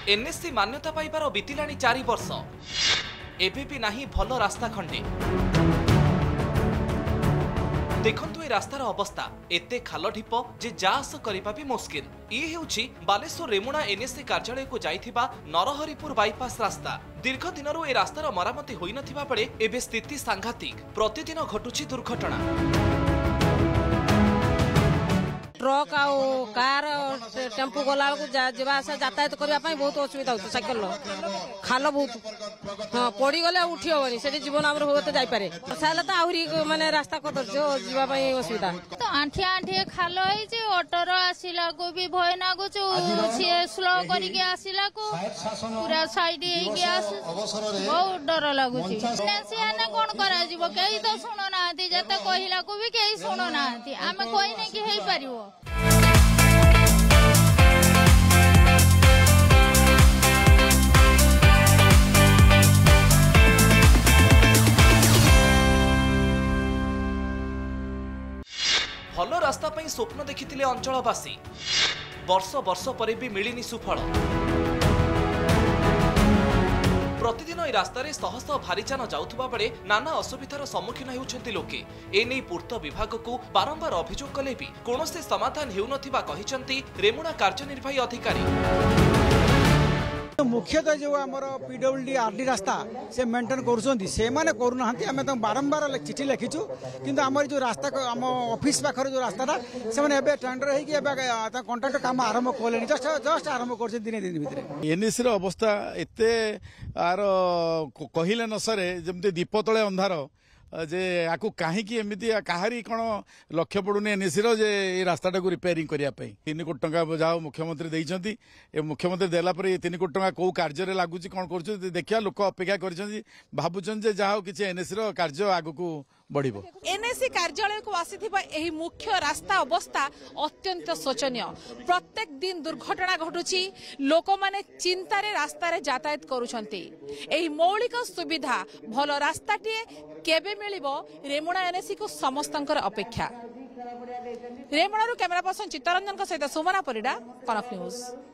NSC मान्यता पाइबार बीतिलाणी 4 वर्ष एबे भी नाही भल रास्ता खंडे। देखंतु ए रास्तार अवस्था एते खाल ढिप जे जा आस करिबा भी मुश्किल। ये हेउछि बालेश्वर रेमुणा एनएससी कार्यालय को जाइथिबा नरहरिपुर बाईपास रास्ता। दीर्घ दिनरू ए रास्तार मरामती होई नथिबा बेले एबे स्थिति सांघातिक। प्रतिदिन घटुछि दुर्घटना। ट्रक आ कार टेम्पो गला जावासा यातायात करने बहुत असुविधा होती। साइकेल खाल बहुत हाँ पड़ी गले उठी हेनी से जीवन आम हो जापे सारे तो आहरी मानने रास्ता कदर्ज जावाई असुविधा तो आंठिया आंठिए खाल ऑटोर आसला को भी भय नागुच सी स्लो करके आसला को पूरा साइड बहुत डर लगुच कौन कर कई तो शुणुना जिते कहला को भी कई शुणुना आम कहने कि हो पार। भल रास्ता पई स्वप्न देखिथिले अंचलवासी। वर्ष वर्ष परे भी मिलिनी सुफल। प्रतिदिन ए रास्तार शह शह भारीजान जाउथुबा बेले नाना असुविधार सम्मुखीन हेउछन्ति लोके। एने पूर्त विभाग को बारंबार अभियोग कले भी कोनोसी समाधान हेउ नथिबा कहिसन्ति रेमुणा कार्यनिर्वाही अधिकारी। मुख्यतः जो आमर पीडब्ल्यूडी आरडी रास्ता से मेंटेन करूना बारंबार चिठी लिखिचु किंतु आम जो रास्ता आम ऑफिस पाखर जो रास्ता से टेंडर हो कंट्राक्ट काम आरंभ कले जस्ट आरंभ कर दिन दिन भितर एनएससी अवस्था एते आर कहले न सरे जमती दीप तले अंधार जे आकु कहीं एमती कहारी कौन लक्ष्य पड़ुनी एनएससी जे रास्ता को रिपेयरिंग करने 3 कोटी टंका जहाँ मुख्यमंत्री देइछंती मुख्यमंत्री देला पर 3 कोटी टंका कौ कार्य लगुच कौन कर देखिया लोक अपेक्षा कर भावुन जहाँ किसी एनएससी कार्य आगु बढ़िबो। एनएससी कार्यालय को आसीथिबा एही मुख्य रास्ता अवस्था अत्यंत शोचनीय। प्रत्येक दिन दुर्घटना घटुची लोक माने चिंतारे रास्ता रे यातायात करूछंती। एही मौलिक सुविधा भल रास्ताटिए केबे मिलिबो रेमुणा एनएससी को समस्तंकर अपेक्षा। रेमुणारू कैमरा पर्सन चित्तरंजन सहित सुमना परिडा, कनक न्यूज।